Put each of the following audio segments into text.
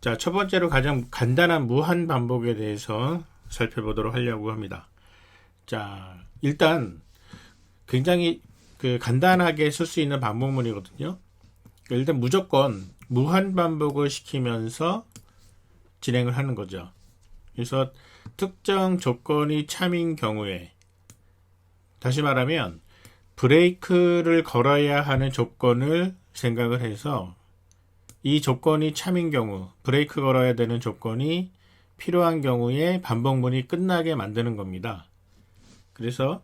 자, 첫 번째로 가장 간단한 무한 반복에 대해서 살펴보도록 하려고 합니다. 자, 일단 굉장히 간단하게 쓸 수 있는 반복문이거든요. 일단 무조건 무한 반복을 시키면서 진행을 하는 거죠. 그래서 특정 조건이 참인 경우에, 다시 말하면 브레이크를 걸어야 하는 조건을 생각을 해서 이 조건이 참인 경우, 브레이크 걸어야 되는 조건이 필요한 경우에 반복문이 끝나게 만드는 겁니다. 그래서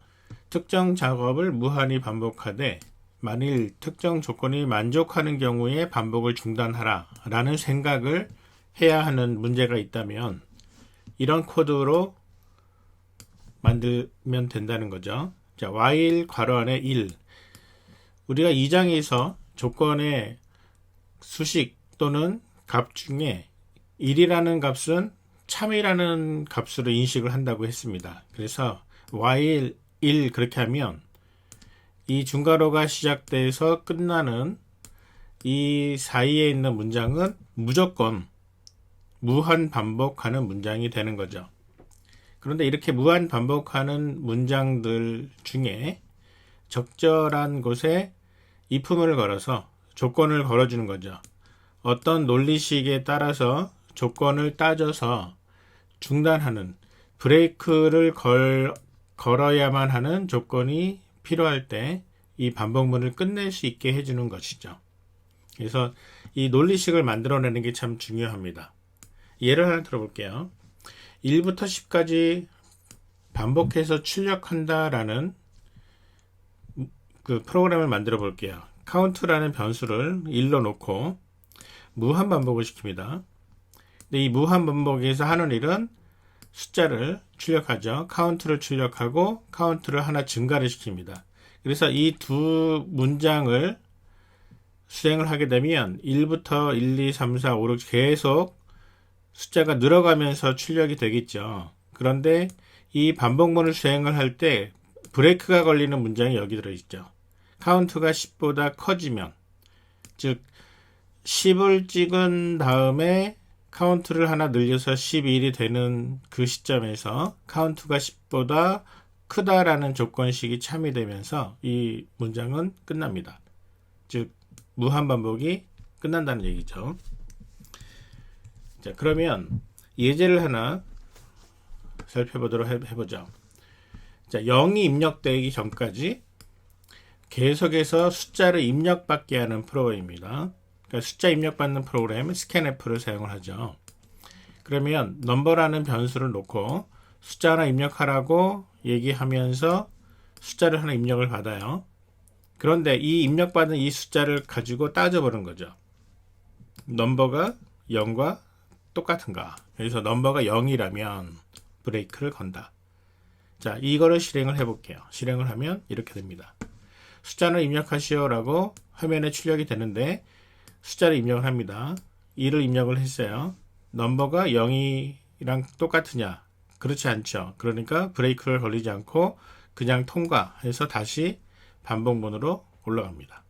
특정 작업을 무한히 반복하되 만일 특정 조건이 만족하는 경우에 반복을 중단하라 라는 생각을 해야 하는 문제가 있다면 이런 코드로 만들면 된다는 거죠. 자, while 괄호 안에 1. 우리가 2장에서 조건의 수식 또는 값 중에 1이라는 값은 참이라는 값으로 인식을 한다고 했습니다. 그래서 while 1 그렇게 하면 이 중괄호가 시작돼서 끝나는 이 사이에 있는 문장은 무조건 무한 반복하는 문장이 되는 거죠. 그런데 이렇게 무한 반복하는 문장들 중에 적절한 곳에 if문을 걸어서 조건을 걸어주는 거죠. 어떤 논리식에 따라서 조건을 따져서 중단하는, 브레이크를 걸어야만 하는 조건이 필요할 때 이 반복문을 끝낼 수 있게 해주는 것이죠. 그래서 이 논리식을 만들어내는 게 참 중요합니다. 예를 하나 들어볼게요. 1부터 10까지 반복해서 출력한다라는 그 프로그램을 만들어 볼게요. count라는 변수를 1로 놓고 무한 반복을 시킵니다. 근데 이 무한 반복에서 하는 일은 숫자를 출력하죠. count를 출력하고 count를 하나 증가를 시킵니다. 그래서 이 두 문장을 수행을 하게 되면 1부터 1, 2, 3, 4, 5, 6 계속 숫자가 늘어가면서 출력이 되겠죠. 그런데 이 반복문을 수행을 할 때 브레이크가 걸리는 문장이 여기 들어있죠. 카운트가 10보다 커지면, 즉 10을 찍은 다음에 카운트를 하나 늘려서 11이 되는 그 시점에서 카운트가 10보다 크다라는 조건식이 참여되면서 이 문장은 끝납니다. 즉 무한 반복이 끝난다는 얘기죠. 자, 그러면 예제를 하나 살펴보도록 해보죠. 자, 0이 입력되기 전까지 계속해서 숫자를 입력받게 하는 프로그램입니다. 그러니까 숫자 입력받는 프로그램 scanf를 사용을 하죠. 그러면 넘버라는 변수를 놓고 숫자 하나 입력하라고 얘기하면서 숫자를 하나 입력을 받아요. 그런데 이 입력받은 이 숫자를 가지고 따져보는 거죠. 넘버가 0과 똑같은가? 그래서 넘버가 0이라면 브레이크를 건다. 자, 이거를 실행을 해볼게요. 실행을 하면 이렇게 됩니다. 숫자를 입력하시오 라고 화면에 출력이 되는데 숫자를 입력을 합니다. 2를 입력을 했어요. 넘버가 0이랑 똑같으냐? 그렇지 않죠. 그러니까 브레이크를 걸리지 않고 그냥 통과해서 다시 반복문으로 올라갑니다.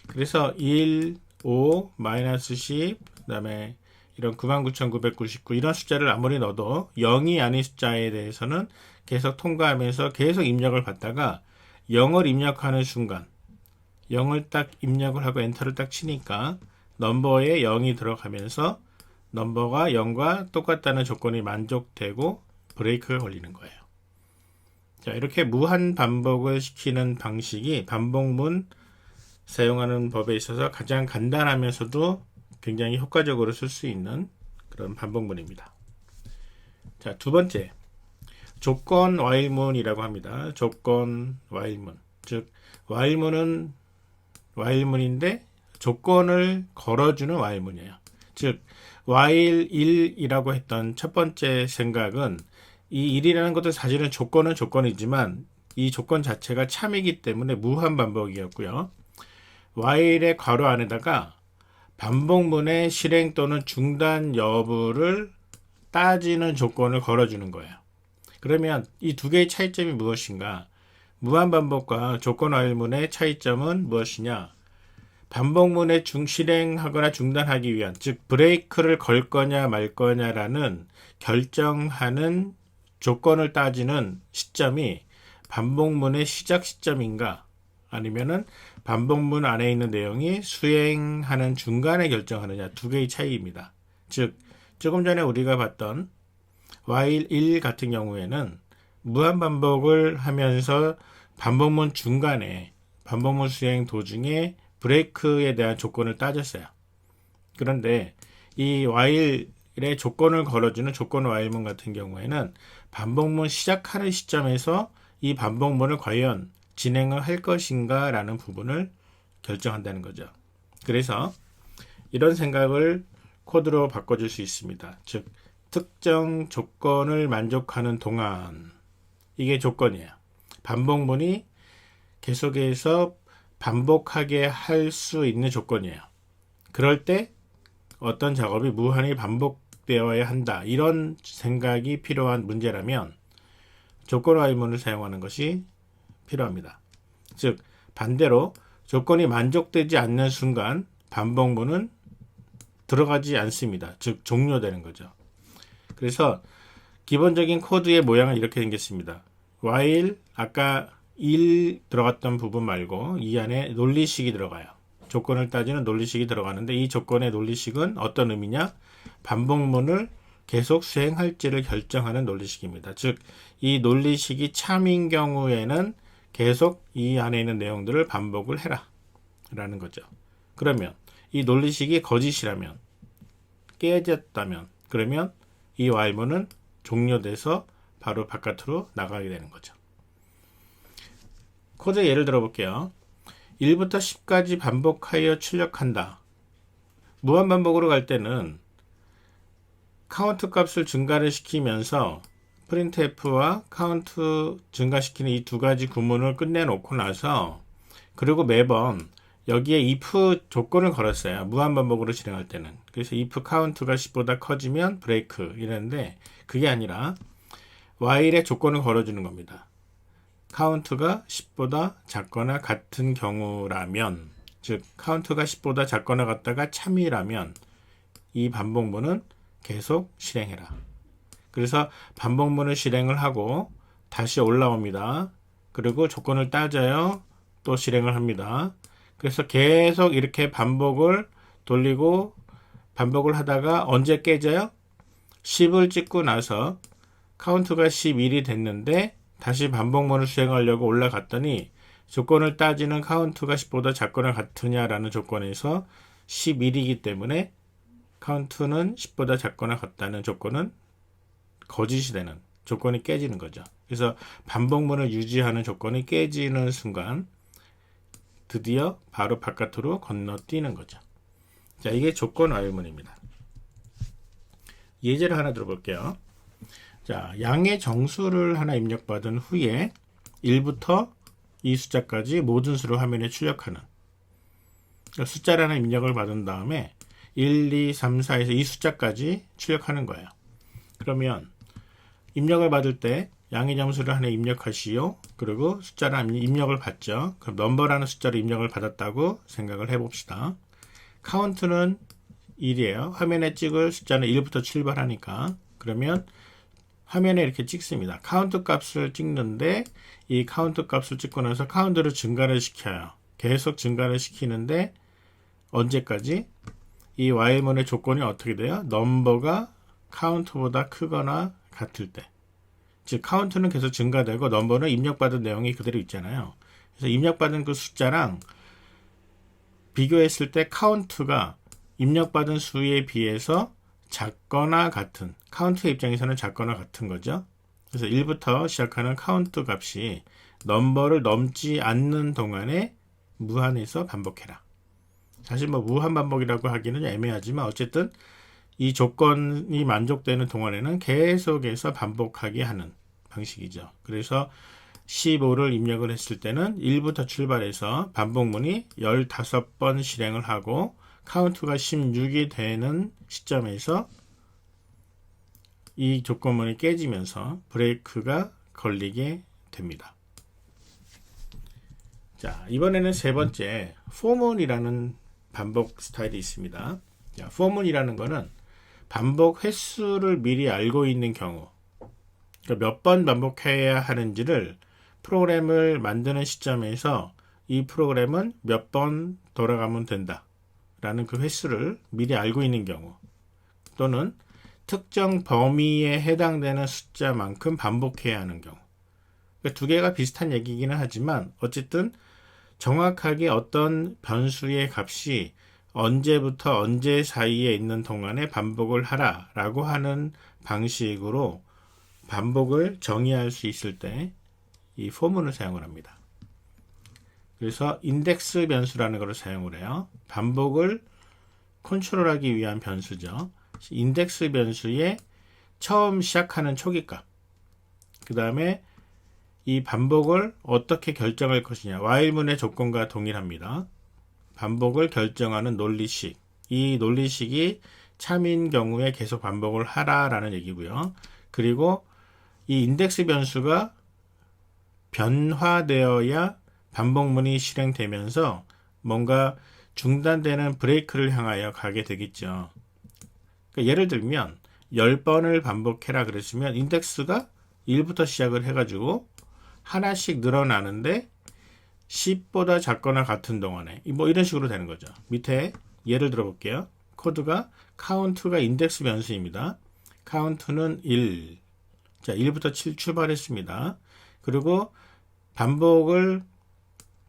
그래서 1, 5, 마이너스 10, 그 다음에 이런 99,999 이런 숫자를 아무리 넣어도 0이 아닌 숫자에 대해서는 계속 통과하면서 계속 입력을 받다가 0을 입력하는 순간 0을 딱 입력을 하고 엔터를 딱 치니까 넘버에 0이 들어가면서 넘버가 0과 똑같다는 조건이 만족되고 브레이크가 걸리는 거예요. 자, 이렇게 무한 반복을 시키는 방식이 반복문 사용하는 법에 있어서 가장 간단하면서도 굉장히 효과적으로 쓸 수 있는 그런 반복문입니다. 자, 두 번째, 조건 while문이라고 합니다. 조건 while문. 즉, while문은 while문인데 조건을 걸어주는 while문이에요. 즉, while 1이라고 했던 첫 번째 생각은 이 1이라는 것도 사실은 조건은 조건이지만 이 조건 자체가 참이기 때문에 무한 반복이었고요. while의 괄호 안에다가 반복문의 실행 또는 중단 여부를 따지는 조건을 걸어주는 거예요. 그러면 이 두 개의 차이점이 무엇인가? 무한 반복과 조건 while문의 차이점은 무엇이냐? 반복문에 실행하거나 중단하기 위한, 즉 브레이크를 걸 거냐 말 거냐라는 결정하는 조건을 따지는 시점이 반복문의 시작 시점인가, 아니면은 반복문 안에 있는 내용이 수행하는 중간에 결정하느냐, 두 개의 차이입니다. 즉 조금 전에 우리가 봤던 while 1 같은 경우에는 무한 반복을 하면서 반복문 중간에, 반복문 수행 도중에 브레이크에 대한 조건을 따졌어요. 그런데 이 while의 조건을 걸어주는 조건 while문 같은 경우에는 반복문 시작하는 시점에서 이 반복문을 과연 진행을 할 것인가 라는 부분을 결정한다는 거죠. 그래서 이런 생각을 코드로 바꿔줄 수 있습니다. 즉 특정 조건을 만족하는 동안, 이게 조건이에요. 반복문이 계속해서 반복하게 할 수 있는 조건이에요. 그럴 때 어떤 작업이 무한히 반복되어야 한다, 이런 생각이 필요한 문제라면 조건 while문을 사용하는 것이 필요합니다. 즉 반대로 조건이 만족되지 않는 순간 반복문은 들어가지 않습니다. 즉 종료되는 거죠. 그래서 기본적인 코드의 모양은 이렇게 생겼습니다. while 아까 1 들어갔던 부분 말고 이 안에 논리식이 들어가요. 조건을 따지는 논리식이 들어가는데, 이 조건의 논리식은 어떤 의미냐? 반복문을 계속 수행할지를 결정하는 논리식입니다. 즉 이 논리식이 참인 경우에는 계속 이 안에 있는 내용들을 반복을 해라 라는 거죠. 그러면 이 논리식이 거짓이라면, 깨졌다면, 그러면 이 while문은 종료돼서 바로 바깥으로 나가게 되는 거죠. 코드 예를 들어 볼게요. 1부터 10까지 반복하여 출력한다. 무한 반복으로 갈 때는 카운트 값을 증가를 시키면서 printf와 카운트 증가시키는 이 두 가지 구문을 끝내놓고 나서, 그리고 매번 여기에 if 조건을 걸었어요. 무한 반복으로 실행할 때는. 그래서 if 카운트가 10보다 커지면 브레이크 이랬는데, 그게 아니라 while의 조건을 걸어주는 겁니다. 카운트가 10보다 작거나 같은 경우라면, 즉 카운트가 10보다 작거나 같다가 참이라면 이 반복문은 계속 실행해라. 그래서 반복문을 실행을 하고 다시 올라옵니다. 그리고 조건을 따져요. 또 실행을 합니다. 그래서 계속 이렇게 반복을 돌리고 반복을 하다가 언제 깨져요? 10을 찍고 나서 카운트가 11이 됐는데 다시 반복문을 수행하려고 올라갔더니 조건을 따지는 카운트가 10보다 작거나 같으냐라는 조건에서 11이기 때문에 카운트는 10보다 작거나 같다는 조건은 거짓이 되는, 조건이 깨지는 거죠. 그래서 반복문을 유지하는 조건이 깨지는 순간 드디어 바로 바깥으로 건너뛰는 거죠. 자, 이게 조건 while문입니다. 예제를 하나 들어볼게요. 자, 양의 정수를 하나 입력받은 후에 1부터 이 숫자까지 모든 수를 화면에 출력하는, 그러니까 숫자를 하나 입력을 받은 다음에 1, 2, 3, 4에서 이 숫자까지 출력하는 거예요. 그러면 입력을 받을 때 양의 정수를 하나 입력하시오. 그리고 숫자를 입력을 받죠. 그럼 넘버라는 숫자로 입력을 받았다고 생각을 해봅시다. 카운트는 1이에요. 화면에 찍을 숫자는 1부터 출발하니까. 그러면 화면에 이렇게 찍습니다. 카운트 값을 찍는데, 이 카운트 값을 찍고 나서 카운트를 증가를 시켜요. 계속 증가를 시키는데 언제까지? 이 while문의 조건이 어떻게 돼요? 넘버가 카운트보다 크거나 같을 때. 즉 카운트는 계속 증가되고 넘버는 입력받은 내용이 그대로 있잖아요. 그래서 입력받은 그 숫자랑 비교했을 때 카운트가 입력받은 수에 비해서 작거나 같은, 카운트의 입장에서는 작거나 같은 거죠. 그래서 1부터 시작하는 카운트 값이 넘버를 넘지 않는 동안에 무한에서 반복해라. 사실 뭐 무한 반복이라고 하기는 애매하지만 어쨌든 이 조건이 만족되는 동안에는 계속해서 반복하게 하는 방식이죠. 그래서 15를 입력을 했을 때는 1부터 출발해서 반복문이 15번 실행을 하고 카운트가 16이 되는 시점에서 이 조건문이 깨지면서 브레이크가 걸리게 됩니다. 자, 이번에는 세 번째, for문이라는 반복 스타일이 있습니다. 자, for문이라는 거는 반복 횟수를 미리 알고 있는 경우, 그러니까 몇 번 반복해야 하는지를 프로그램을 만드는 시점에서 이 프로그램은 몇 번 돌아가면 된다 라는 그 횟수를 미리 알고 있는 경우, 또는 특정 범위에 해당되는 숫자만큼 반복해야 하는 경우. 그러니까 두 개가 비슷한 얘기이기는 하지만 어쨌든 정확하게 어떤 변수의 값이 언제부터 언제 사이에 있는 동안에 반복을 하라 라고 하는 방식으로 반복을 정의할 수 있을 때 이 포문을 사용을 합니다. 그래서 인덱스 변수라는 것을 사용을 해요. 반복을 컨트롤하기 위한 변수죠. 인덱스 변수의 처음 시작하는 초기값, 그 다음에 이 반복을 어떻게 결정할 것이냐, while문의 조건과 동일합니다. 반복을 결정하는 논리식, 이 논리식이 참인 경우에 계속 반복을 하라 라는 얘기고요. 그리고 이 인덱스 변수가 변화되어야 반복문이 실행되면서 뭔가 중단되는 브레이크를 향하여 가게 되겠죠. 그러니까 예를 들면 10번을 반복해라 그랬으면 인덱스가 1부터 시작을 해가지고 하나씩 늘어나는데 10보다 작거나 같은 동안에 뭐 이런 식으로 되는 거죠. 밑에 예를 들어 볼게요. 코드가 count가 인덱스 변수입니다. count는 1. 자, 1부터 7 출발했습니다. 그리고 반복을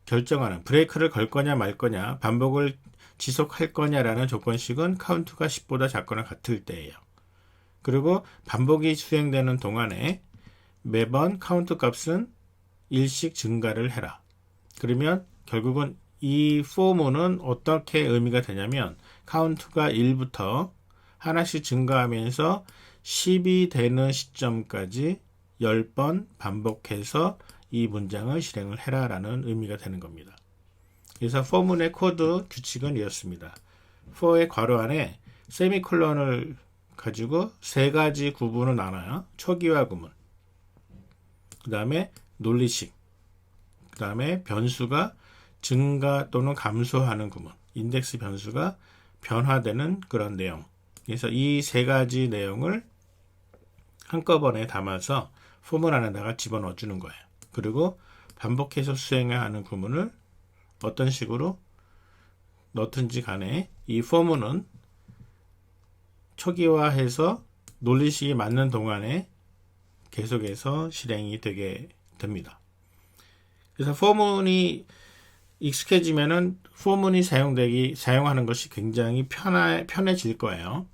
결정하는, 브레이크를 걸 거냐 말 거냐, 반복을 지속할 거냐라는 조건식은 count가 10보다 작거나 같을 때예요. 그리고 반복이 수행되는 동안에 매번 count 값은 1씩 증가를 해라. 그러면 결국은 이 포문은 어떻게 의미가 되냐면 count가 1부터 하나씩 증가하면서 10이 되는 시점까지 10번 반복해서 이 문장을 실행을 해라 라는 의미가 되는 겁니다. 그래서 for문의 코드 규칙은 이렇습니다. for의 괄호 안에 세미콜론을 가지고 세 가지 구분을 나눠요. 초기화 구문, 그 다음에 논리식, 그 다음에 변수가 증가 또는 감소하는 구문, 인덱스 변수가 변화되는 그런 내용. 그래서 이 세 가지 내용을 한꺼번에 담아서 포문 안에다가 집어넣어 주는 거예요. 그리고 반복해서 수행해야 하는 구문을 어떤 식으로 넣든지 간에 이 포문은 초기화해서 논리식이 맞는 동안에 계속해서 실행이 되게 됩니다. 그래서 포문이 익숙해지면은 포문이 사용하는 것이 굉장히 편해질 거예요.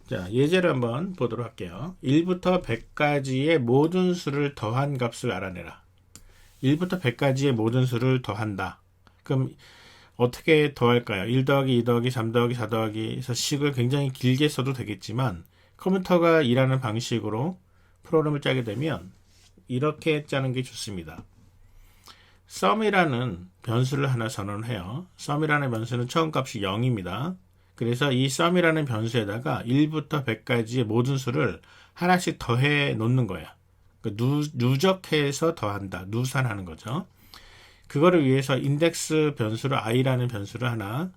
자, 예제를 한번 보도록 할게요. 1부터 100까지의 모든 수를 더한 값을 알아내라. 1부터 100까지의 모든 수를 더한다. 그럼 어떻게 더할까요? 1 더하기 2 더하기 3 더하기 4 더하기 해서 식을 굉장히 길게 써도 되겠지만 컴퓨터가 일하는 방식으로 프로그램을 짜게 되면 이렇게 짜는 게 좋습니다. sum이라는 변수를 하나 선언해요. sum이라는 변수는 처음 값이 0입니다. 그래서 이 sum이라는 변수에다가 1부터 100까지의 모든 수를 하나씩 더해 놓는 거예요. 누적해서 더한다. 누산하는 거죠. 그거를 위해서 인덱스 변수를 i라는 변수를 하나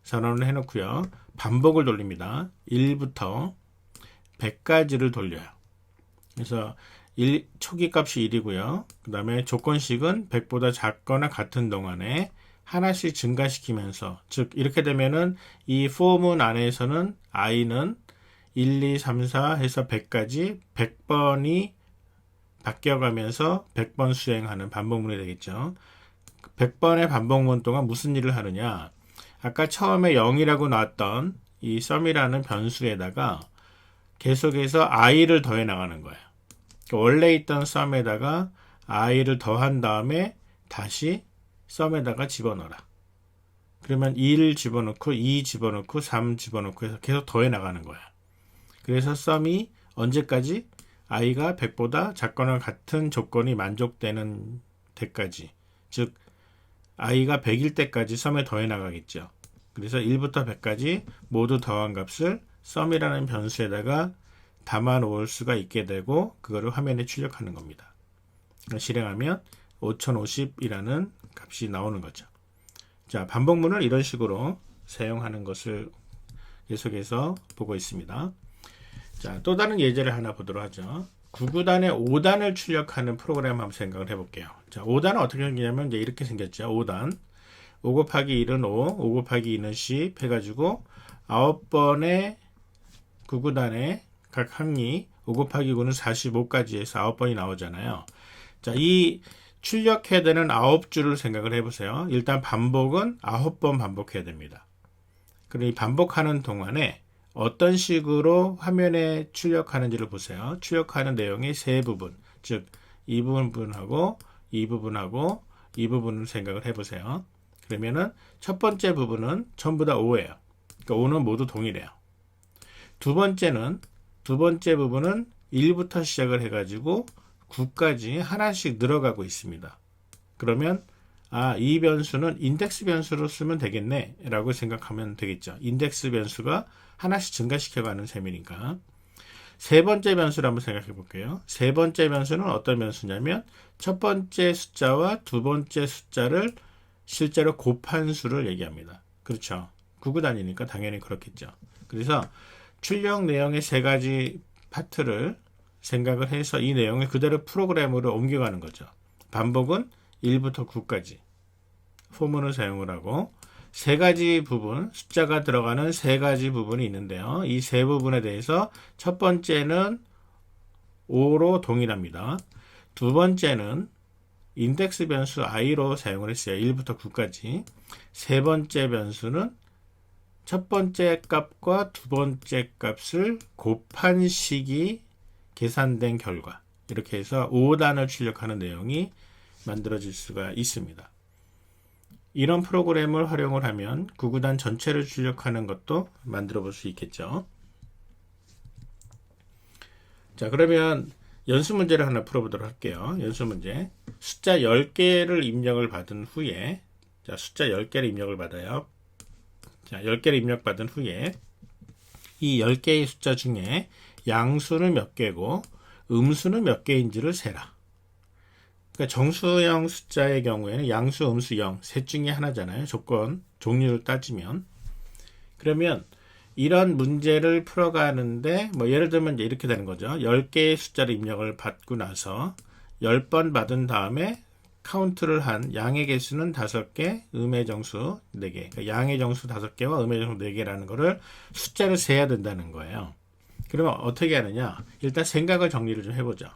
선언을 해 놓고요. 반복을 돌립니다. 1부터 100까지를 돌려요. 그래서 초기 값이 1이고요. 그 다음에 조건식은 100보다 작거나 같은 동안에 하나씩 증가시키면서, 즉 이렇게 되면은 이 for문 안에서는 i는 1, 2, 3, 4 해서 100까지 100번이 바뀌어가면서 100번 수행하는 반복문이 되겠죠. 100번의 반복문 동안 무슨 일을 하느냐, 아까 처음에 0이라고 나왔던 이 sum이라는 변수에다가 계속해서 i를 더해 나가는 거예요. 원래 있던 sum에다가 i를 더한 다음에 다시 sum에다가 집어넣어라. 그러면 1 집어넣고 2 집어넣고 3 집어넣고 해서 계속 더해 나가는 거야. 그래서 sum이 언제까지? i가 100보다 작거나 같은 조건이 만족되는 때까지, 즉 i가 100일 때까지 sum에 더해 나가겠죠. 그래서 1부터 100까지 모두 더한 값을 sum이라는 변수에다가 담아 놓을 수가 있게 되고 그거를 화면에 출력하는 겁니다. 실행하면 5050이라는 값이 나오는 거죠. 자, 반복문을 이런 식으로 사용하는 것을 계속해서 보고 있습니다. 자, 또 다른 예제를 하나 보도록 하죠. 9구단에 5단을 출력하는 프로그램 한번 생각을 해볼게요. 자, 5단은 어떻게 생기냐면 이제 이렇게 생겼죠. 5단. 5 곱하기 1은 5, 5 곱하기 2는 10 해가지고 9번의 9구단에 각 항이 5 곱하기 9는 45까지 해서 9번이 나오잖아요. 자, 이 출력해야 되는 9줄을 생각을 해보세요. 일단 반복은 9번 반복해야 됩니다. 그럼 이 반복하는 동안에 어떤 식으로 화면에 출력하는지를 보세요. 출력하는 내용의 세 부분, 즉 이 부분하고 이 부분하고 이 부분을 생각을 해보세요. 그러면은 첫 번째 부분은 전부 다 5예요. 그러니까 5는 모두 동일해요. 두 번째 부분은 1부터 시작을 해가지고 9까지 하나씩 늘어가고 있습니다. 그러면 이 변수는 인덱스 변수로 쓰면 되겠네 라고 생각하면 되겠죠. 인덱스 변수가 하나씩 증가시켜가는 셈이니까. 세 번째 변수를 한번 생각해 볼게요. 세 번째 변수는 어떤 변수냐면 첫 번째 숫자와 두 번째 숫자를 실제로 곱한 수를 얘기합니다. 그렇죠. 9구단이니까 당연히 그렇겠죠. 그래서 출력 내용의 세 가지 파트를 생각을 해서 이 내용을 그대로 프로그램으로 옮겨가는 거죠. 반복은 1부터 9까지 포문을 사용을 하고 세 가지 부분, 숫자가 들어가는 세 가지 부분이 있는데요. 이 세 부분에 대해서 첫 번째는 5로 동일합니다. 두 번째는 인덱스 변수 i로 사용을 했어요. 1부터 9까지. 세 번째 변수는 첫 번째 값과 두 번째 값을 곱한 식이 계산된 결과, 이렇게 해서 5단을 출력하는 내용이 만들어질 수가 있습니다. 이런 프로그램을 활용을 하면 9구단 전체를 출력하는 것도 만들어 볼 수 있겠죠. 자, 그러면 연수 문제를 하나 풀어보도록 할게요. 연수 문제. 숫자 10개를 입력을 받은 후에, 자, 숫자 10개를 입력을 받아요. 자, 10개를 입력받은 후에 이 10개의 숫자 중에 양수는 몇 개고 음수는 몇 개인지를 세라. 그러니까 정수형 숫자의 경우에는 양수, 음수, 영 셋 중에 하나잖아요. 종류를 따지면. 그러면 이런 문제를 풀어가는데 예를 들면 이제 이렇게 되는 거죠. 10개의 숫자를 입력을 받고 나서 10번 받은 다음에 카운트를 한 양의 개수는 5개, 음의 정수 4개. 그러니까 양의 정수 5개와 음의 정수 4개라는 거를 숫자를 세야 된다는 거예요. 그러면 어떻게 하느냐? 일단 생각을 정리를 좀 해보죠.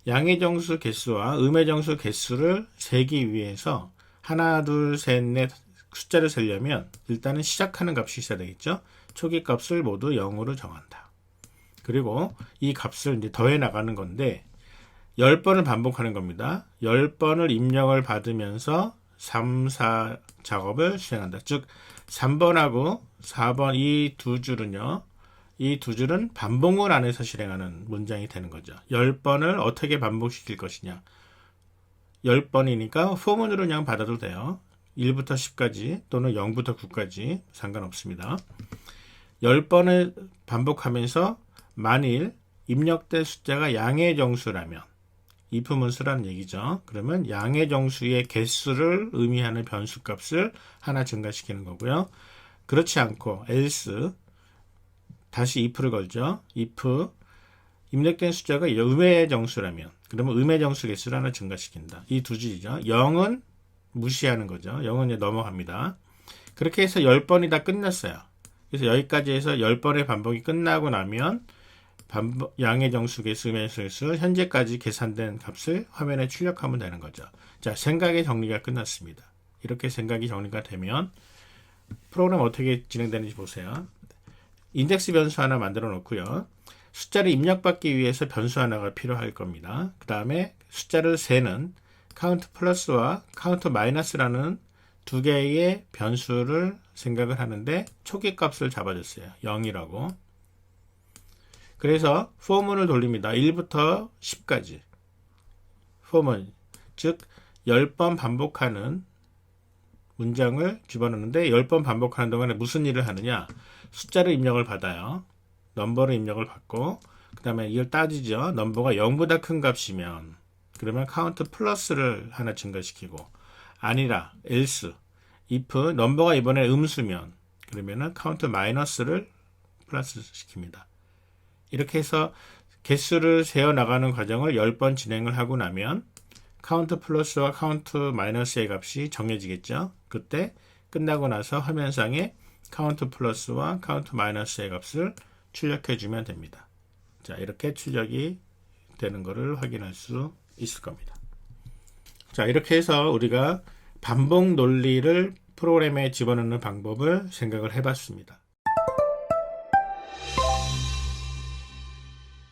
양의 정수 개수와 음의 정수 개수를 세기 위해서 하나, 둘, 셋, 넷 숫자를 세려면 일단은 시작하는 값이 있어야 되겠죠. 초기 값을 모두 0으로 정한다. 그리고 이 값을 이제 더해 나가는 건데 10번을 반복하는 겁니다. 10번을 입력을 받으면서 3, 4 작업을 수행한다. 즉 3번하고 4번 이 두 줄은요. 이 두 줄은 반복문 안에서 실행하는 문장이 되는 거죠. 10번을 어떻게 반복시킬 것이냐. 10번이니까 포문으로 그냥 받아도 돼요. 1부터 10까지 또는 0부터 9까지 상관없습니다. 10번을 반복하면서 만일 입력된 숫자가 양의 정수라면 if문 쓰라는 얘기죠. 그러면 양의 정수의 개수를 의미하는 변수값을 하나 증가시키는 거고요. 그렇지 않고 else 다시 if를 걸죠. if 입력된 숫자가 음의 정수라면 그러면 음의 정수 개수를 하나 증가시킨다. 이 두 줄이죠. 0은 무시하는 거죠. 0은 넘어갑니다. 그렇게 해서 10번이 다 끝났어요. 그래서 여기까지 해서 10번의 반복이 끝나고 나면 양의 정수 개수, 음의 정수 개수 현재까지 계산된 값을 화면에 출력하면 되는 거죠. 자, 생각의 정리가 끝났습니다. 이렇게 생각이 정리가 되면 프로그램 어떻게 진행되는지 보세요. 인덱스 변수 하나 만들어 놓고요. 숫자를 입력받기 위해서 변수 하나가 필요할 겁니다. 그 다음에 숫자를 세는 카운트 플러스와 카운트 마이너스라는 두 개의 변수를 생각을 하는데 초기 값을 잡아줬어요. 0이라고. 그래서 포문을 돌립니다. 1부터 10까지. 포문, 즉 10번 반복하는 문장을 집어넣는데 10번 반복하는 동안에 무슨 일을 하느냐. 숫자를 입력을 받아요. 넘버를 입력을 받고 그 다음에 이걸 따지죠. 넘버가 0보다 큰 값이면 그러면 카운트 플러스를 하나 증가시키고 아니라 else if 넘버가 이번에 음수면 그러면은 카운트 마이너스를 플러스 시킵니다. 이렇게 해서 개수를 세어 나가는 과정을 10번 진행을 하고 나면 카운트 플러스와 카운트 마이너스의 값이 정해지겠죠. 그때 끝나고 나서 화면상에 카운트 플러스와 카운트 마이너스의 값을 출력해 주면 됩니다. 자, 이렇게 출력이 되는 것을 확인할 수 있을 겁니다. 자, 이렇게 해서 우리가 반복 논리를 프로그램에 집어넣는 방법을 생각을 해봤습니다.